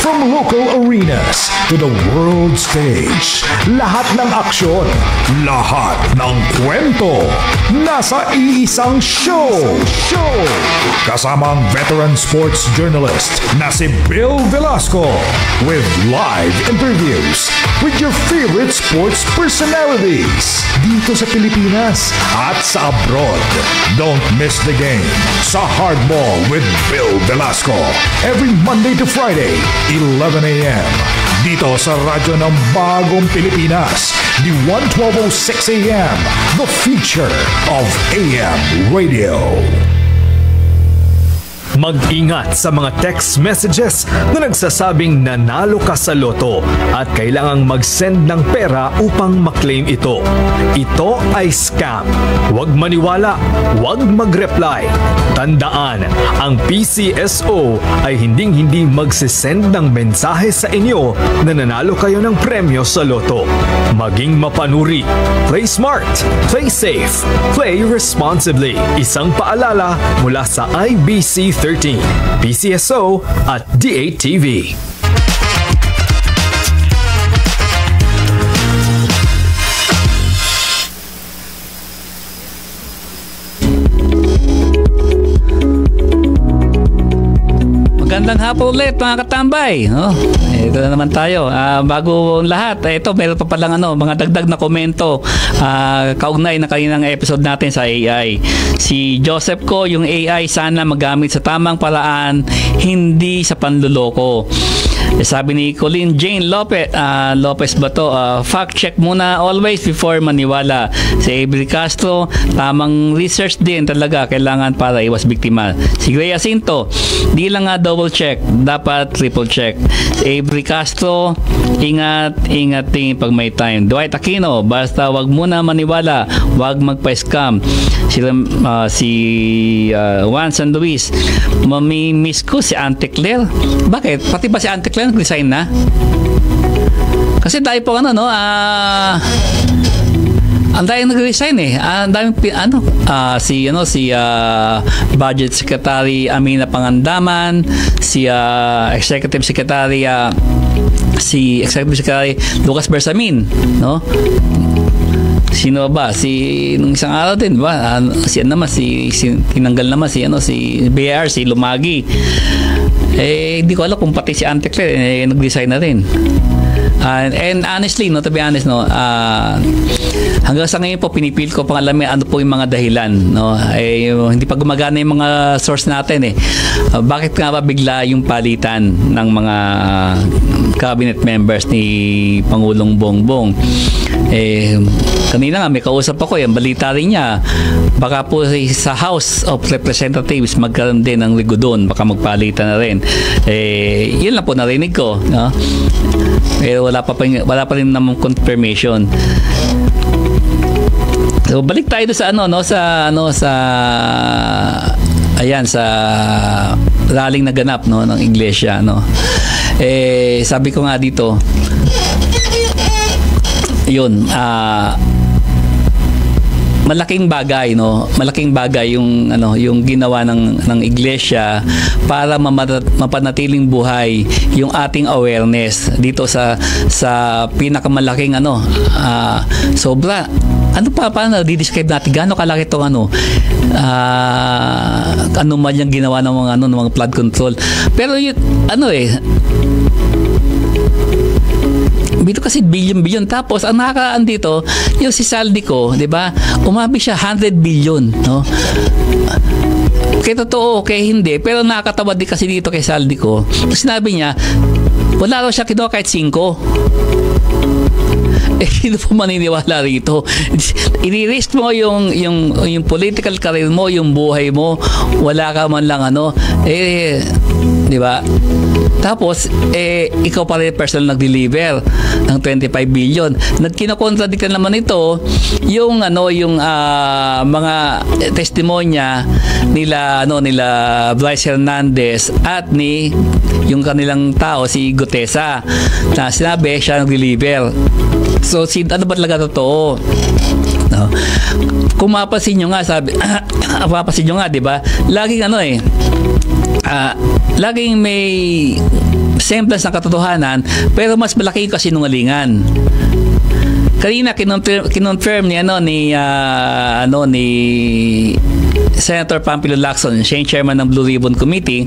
From local arenas to the world stage, lahat ng aksyon, lahat ng kwento, nasa iisang show. Kasama ang veteran sports journalist na si Bill Velasco with live interviews with your favorite sports personalities dito sa Pilipinas at sa abroad. Don't miss the game sa Hardball with Bill Velasco every Monday to Friday, 11 a.m. Dito sa radyo ng Bagong Pilipinas, the 1206 a.m. The future of AM radio. Mag-ingat sa mga text messages na nagsasabing nanalo ka sa loto at kailangang mag-send ng pera upang maklaim ito. Ito ay scam. Huwag maniwala, huwag mag-reply. Tandaan, ang PCSO ay hindi magsisend ng mensahe sa inyo na nanalo kayo ng premyo sa loto. Maging mapanuri. Play smart, play safe, play responsibly. Isang paalala mula sa IBC 13, PCSO at DATV. Magandang hapon ulit mga katambay. Ito na naman tayo. Bago lahat, ito meron pa palang mga dagdag na komento kaugnay na kaninang episode natin sa AI. Si Joseph ko, yung AI sana magamit sa tamang paraan, hindi sa panluloko. Sabi ni Colleen Jane Lopez ba to? Fact check muna always before maniwala. Si Avery Castro, tamang research din talaga kailangan para iwas biktima. Si Gray Jacinto, di lang nga double check, dapat triple check. Si Avery Castro, ingat din pag may time. Dwight Aquino, basta wag muna maniwala, wag magpa-scam. Si Juan San Luis, mamimiss ko si Auntie Claire. Bakit? Pati ba si Auntie Claire nag-resign na? Kasi dahil po ang dahil nag-resign ang daming si Budget Secretary Amina Pangandaman, si Executive Secretary Lucas Bersamin, no? Sino ba? Nung isang araw din, ba? Tinanggal naman si BR, si Lumagi. Hindi ko alam kung pati si Auntie Claire nag-resign na rin. And honestly, to be honest, hanggang sa ngayon po pinipil ko pang alamin ano po yung mga dahilan, hindi pa gumagana yung mga source natin bakit nga ba bigla yung palitan ng mga cabinet members ni Pangulong Bongbong. Kanina nga may kausap ako, yung balita rin niya baka po sa House of Representatives magkaroon din ng ligodon, baka magpalitan na rin. Yun lang po narinig ko, no? Pero wala pa rin namang confirmation. So balik tayo sa rallying na ganap ng iglesia, sabi ko nga dito, yun, malaking bagay yung ginawa ng iglesia para mapanatiling buhay yung ating awareness dito sa pinakamalaking sobra. Paano di-describe natin gaano kalaki tong ano man yung ginawa ng mga flood control. Pero yun, dito kasi billion. Tapos ang nakakaan dito yung si Saldico, di ba? Umabi siya 100 billion, no? Kaya totoo, kaya hindi. Pero nakakatawa din kasi dito kay Saldico. Sinabi niya, wala raw siya kinuha kahit 5. Sino po maniniwala rito? I-risk mo yung political career mo, yung buhay mo, wala ka man lang di ba? Tapos ikaw pa rin personal nag-deliver ng 25 billion. Nagkino-contradict naman ito yung mga testimonya nila Bryce Hernandez at ni yung kanilang tao si Gutesa na sinabi siya nag-deliver. So ano ba talaga totoo? No? Kung mapapansin nyo nga, di ba? Laging laging may semblance ng katotohanan pero mas malaki yung kasinungalingan. Kanina kinonfirm ni Senator Pampilo Lacson, siya yung chairman ng Blue Ribbon Committee,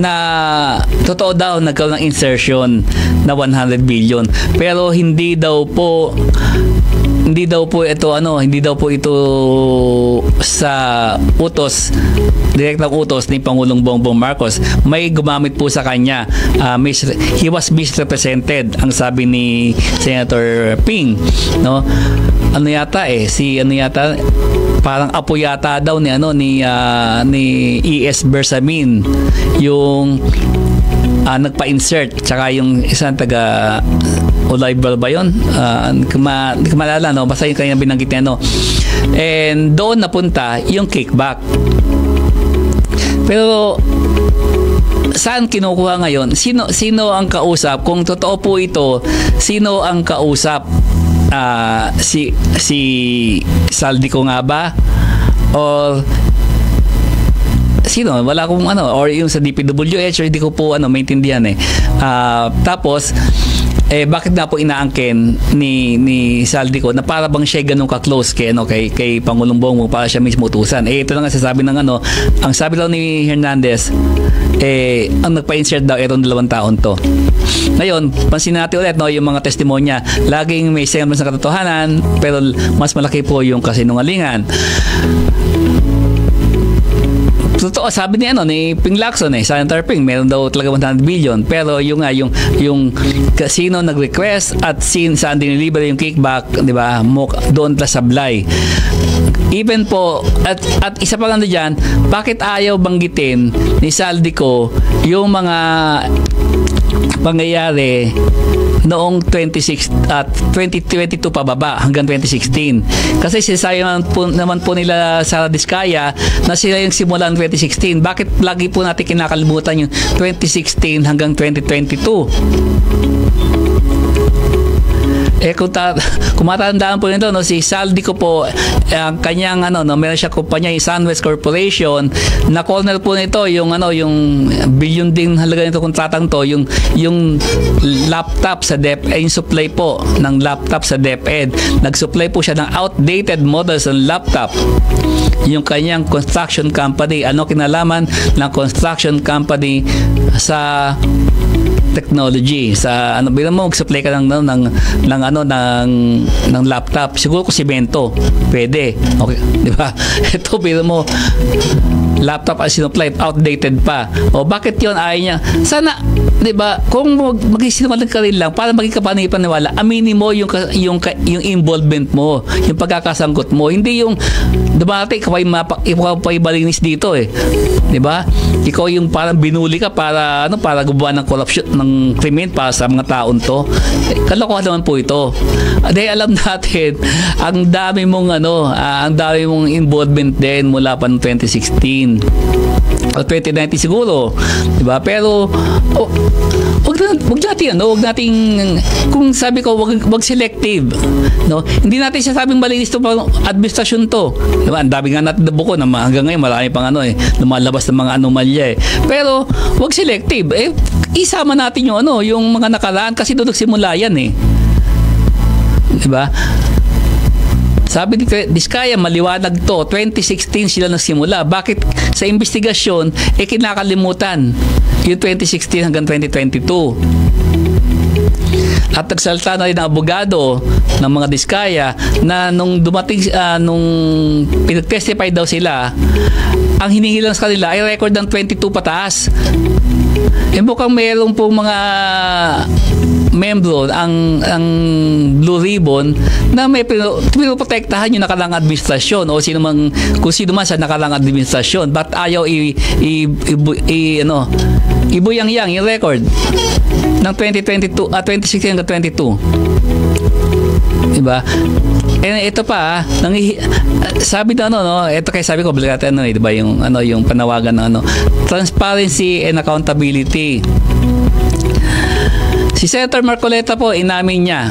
na totoo daw nagkaroon ng insertion na 100 billion pero hindi daw po hindi daw po ito sa direktang utos ni Pangulong Bongbong Marcos. May gumamit po sa kanya. He was misrepresented, ang sabi ni Senator Ping, no? Parang apo yata daw ni E.S. Bersamin yung nagpa-insert, tsaka yung isang taga Oliver ba yun? Hindi ko maalala, no? Basta yung kanyang binanggit niya, no? And doon napunta yung kickback. Pero saan kinukuha ngayon? Sino ang kausap? Kung totoo po ito, sino ang kausap? Si Saldico nga ba? Or sino? Wala akong or yung sa DPWH, or hindi ko po maintindihan eh. Tapos bakit na po inaangkin ni Saldico na para bang siya ganun ka-close kay Pangulong Bongbong, para siya mismo utusan. Ito lang ang sasabi ng ang sabi daw ni Hernandez, ang nagpa-insert daw itong 2 taon to. Ngayon, pansin natin ulit, no, yung mga testimonya, laging may semblance ng katotohanan, pero mas malaki po yung kasinungalingan. Totoo, sabi ni Ping Lacson, Senator Ping, meron daw talaga 100 billion, pero yung sino nag-request at saan dinilibre yung kickback, di ba? Doon sablay. Even po, at isa pa lang diyan, bakit ayaw banggitin ni Saldico yung mga pangyayari noong 2022 pababa hanggang 2016. Kasi naman po nila Sara Diskaya na sila yung simulan 2016. Bakit lagi po natin kinakalimutan yung 2016 hanggang 2022? Kung matandaan po nito, si Saldico po, ang kanyang meron siya kumpanya, yung Sunwest Corporation, na corner po nito yung billion din halaga nito kontratang to, yung laptop sa DepEd, yung supply po ng laptop sa DepEd. Nag-supply po siya ng outdated models ng laptop. Yung kanyang construction company, kinalaman ng construction company sa technology, sa bilang mo mag-supply ka ng laptop, siguro kung semento pwede, okay, di ba? Ito bilang mo laptop as sinupplied, outdated pa. O bakit yun ayaw niya? Sana, di ba, kung mag-isinumalag ka rin lang para maging kapaniwala, aminin mo yung involvement mo, yung pagkakasangkot mo, hindi yung dumati ikaw ay balinis dito di ba? Ikaw yung parang binuli ka para gumawa ng corruption, ng krimen para sa mga taon to. Kalokohan naman po ito. Dahil alam natin ang dami mong involvement din mula pa noong 2016 o 2019 siguro, di ba? Pero wag natin kung sabi ko wag selective, no? Hindi natin sasabing malinis to pang administrasyon to, di ba? Ang dami nga natin nabuko na hanggang ngayon marami pang lumalabas ng mga anomalya pero wag selective, isama natin yung mga nakaraan kasi doon nagsimula yan di ba? Sabi ni Diskaya, maliwanag to, 2016 sila nagsimula. Bakit sa investigasyon kinakalimutan yung 2016 hanggang 2022? At nagsalta na rin ang abogado ng mga Diskaya na nung dumating, nung pinag-testify daw sila, ang hiningi lang sa kanila ay record ng 22 pataas. Mukhang mayroon po mga membro ang Blue Ribbon na may pinoprotektahan yung nakaraang administrasyon o kung sino man sa nakaraang administrasyon, but ayaw ibuyang-yang yung record ng 2016 hanggang 22. Diba? Ito pa, sabi na ito kaya sabi ko, diba, yung panawagan ng transparency and accountability. Si Senator Marcoleta po, inamin niya,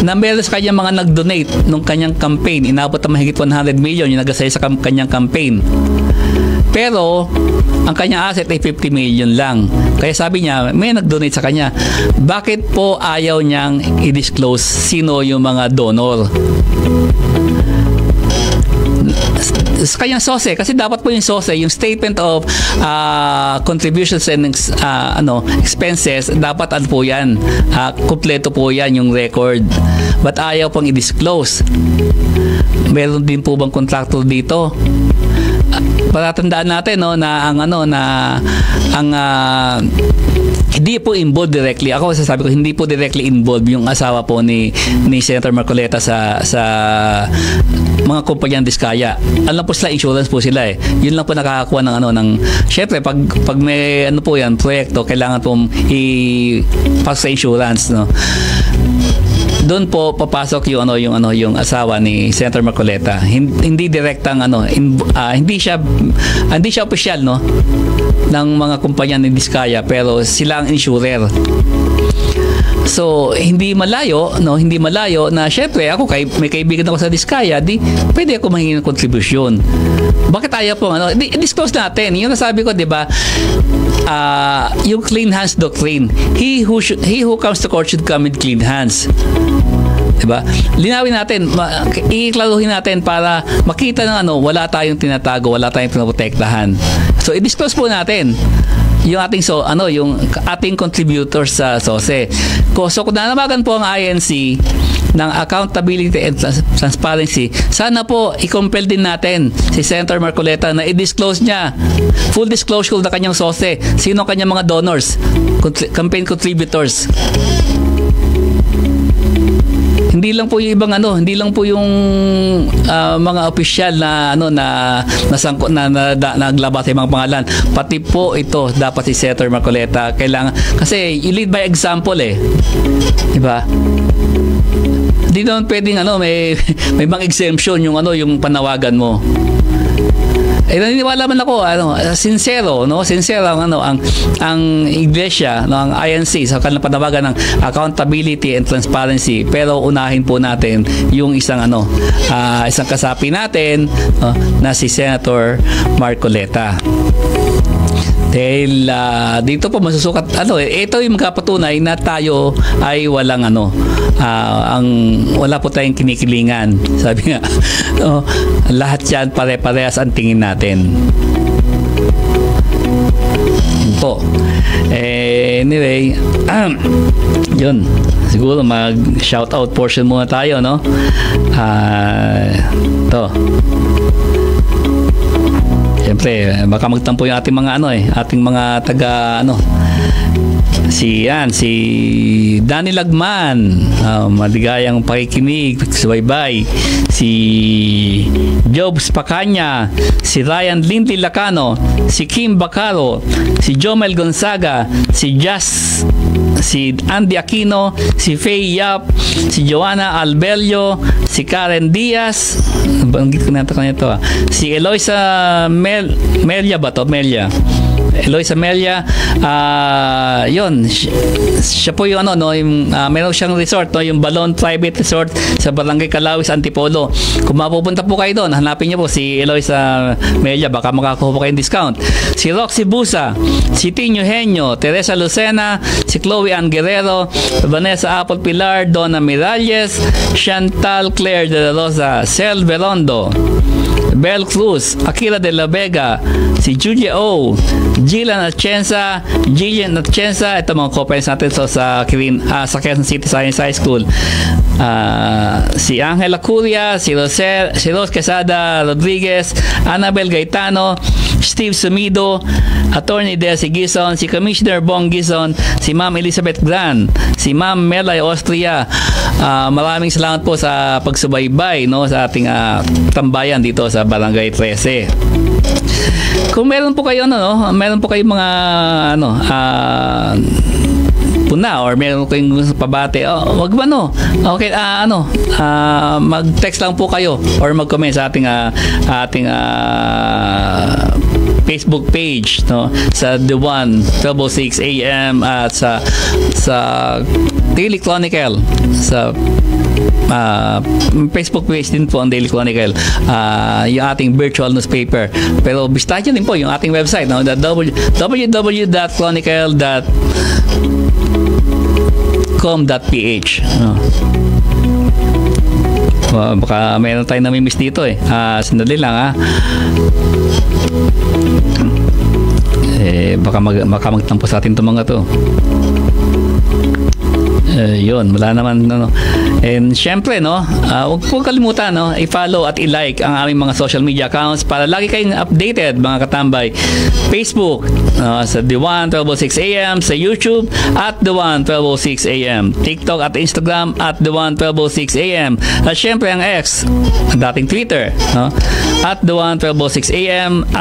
na meron sa kanya mga nag-donate nung kanyang campaign. Inabot na mahigit 100 million yung nagasaya sa kanyang campaign. Pero, ang kanyang asset ay 50 million lang. Kaya sabi niya, may nag-donate sa kanya. Bakit po ayaw niyang i-disclose sino yung mga donor? sa kanyang SOSE, kasi dapat po yung SOSE, yung statement of contributions and expenses, dapat ano po yan, kumpleto po yan yung record. But ayaw pang i-disclose. Meron din po bang contractor dito? Patatandaan natin na ang hindi po involved directly. Ako sasabi ko, hindi po directly involved yung asawa po ni Senator Marcoleta sa mga kumpanyang Diskaya. Alam po sila, insurance po sila eh. Yun lang po nakakakuha ng syempre pag may po yan, proyekto, kailangan po i-pass sa insurance, no. Doon po papasok yung asawa ni Senator Marcoleta. Hindi direktang hindi siya opisyal, no, ng mga kumpanya ni Diskaya, pero sila ang insurer. So, hindi malayo na syempre ako, may kaibigan ako sa Diskaya, di pwede ako mahingi ng kontribusyon. Bakit ayaw po disclose natin? Yung nasabi ko, di ba, yung clean hands doctrine. He who comes to court should come with clean hands. Diba? Linawin natin, iklaruhin natin para makita ng wala tayong tinatago, wala tayong pinoprotektahan. So, i-disclose po natin yung ating contributors sa SOSE. So, kung nanawagan po ang INC ng accountability and transparency, sana po i-compel din natin si Senator Marcoleta na i-disclose niya, full disclosure na kanyang SOSE, sino kanyang mga donors, campaign contributors. Hindi lang po yung ibang hindi lang po yung mga opisyal na nasangkot na naglabas sa mga pangalan, pati po ito dapat si Senator Marcoleta kailangan, kasi you lead by example eh, di ba? Hindi naman pwedeng may bang exemption yung panawagan mo. Naniniwala man ako sincero ang iglesia, ang INC sa kanilang panawagan ng accountability and transparency, pero unahin po natin yung isang kasapi natin na si Senator Marcoleta. Dahil dito po masusukat ito yung magpapatunay na tayo ay walang wala po tayong kinikilingan. Sabi nga lahat yan pare-parehas ang tingin natin. Po. Anyway, yun. Siguro mag-shout out portion muna tayo, no? Siyempre, baka magtampo yung ating mga ating mga taga si Danny Lagman, maligayang pakikinig, subaybay. Si Jobs Pacanya, si Ryan Lindy Lacano, si Kim Bacaro, si Jomel Gonzaga, si Jazz, si Andy Aquino, si Faye Yap, si Joanna Albelio, si Karen Diaz, banggit ko na ito, si Eloisa Melia ba to? Eloisa Melia, yun, siya po yung meron siyang resort, yung Balon Private Resort sa Barangay Calawis, Antipolo. Kung mapupunta po kayo doon, hanapin niyo po si Eloisa Melia, baka makakuha po kayong discount. Si Roxy Busa, si Tino Henyo, Teresa Lucena, si Chloe Ann Guerrero, Vanessa Apple Pilar, Donna Miralles, Chantal Claire de la Rosa, Cel Verondo, Bel Cruz, Akira de la Vega, si Julia O, Gillian Atienza, ito mga co-parents natin sa Quezon City Science High School. Si Angela Curia, si Rose Quesada Rodriguez, Annabel Gaetano, Steve Sumido, Attorney Desi Gison, si Commissioner Bong Gison, si Ma'am Elizabeth Gran, si Ma'am Melay Austria. Maraming salamat po sa pagsubaybay sa ating tambayan dito sa Barangay 13. Kung meron po kayo mga puna or meron kayong pabate, wag ba okay, mag-text lang po kayo or mag-comment sa ating Facebook page sa The One 12:06 AM at sa Daily Chronicle sa Facebook page din po ang Daily Chronicle, yung ating virtual newspaper. Pero bisitahin din po yung ating website, www.chronicle.com.ph. Baka meron tayong namimiss dito eh. Sandali lang ha. Baka magtampo sa atin itong mga to. Yun, wala naman and syempre huwag po kalimutan i-follow at i-like ang aming mga social media accounts para lagi kayong updated mga katambay. Facebook sa The One 1206 AM, sa YouTube at The One 1206 AM, TikTok at Instagram at The One 1206 AM, at syempre ang X, ang dating Twitter at The One 1206 AM _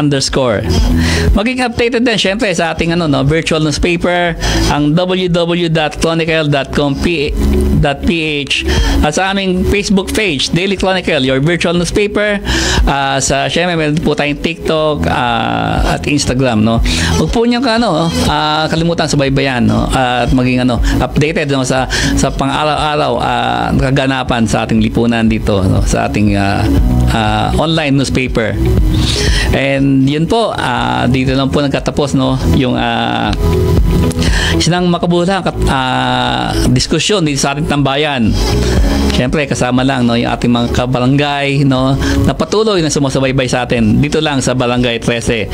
maging updated din syempre sa ating virtual newspaper, ang www.chronicle.com.ph, at sa aming Facebook page, Daily Chronicle, your virtual newspaper. Sa syempre meron po tayong TikTok at Instagram. Huwag po niyong kalimutan subaybayan at maging updated sa pang-araw-araw kaganapan sa ating lipunan dito sa ating online newspaper. And yun po, dito lang po nagkatapos yung isang makabuluhang diskusyon dito sa ating tambayan. Siyempre kasama lang yung ating mga kabarangay na patuloy na sumusubaybay sa atin dito lang sa Barangay 13.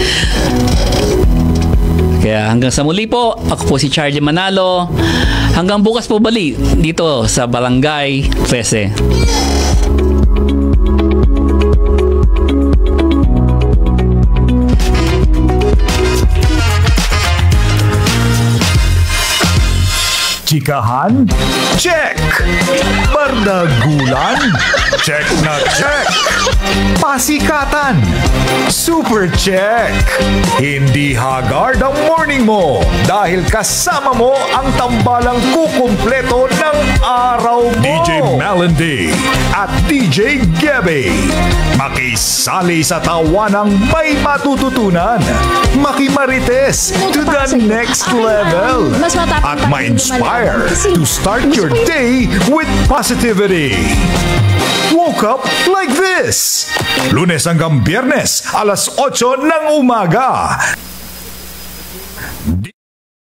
Kaya hanggang sa muli po, ako po si Charlie Manalo. Hanggang bukas po bali dito sa Barangay 13. Chikahan? Check! Bardagulan? Check na check! Pasikatan? Super check! Hindi haggard ang morning mo dahil kasama mo ang tambalang kukumpleto ng araw mo. DJ Melody at DJ Gabby. Makisali sa tawanang may matututunan. Makimarites to the next level. At ma-inspire to start your day with positivity. Woke up like this. Lunes hanggang Biyernes, alas 8 ng umaga.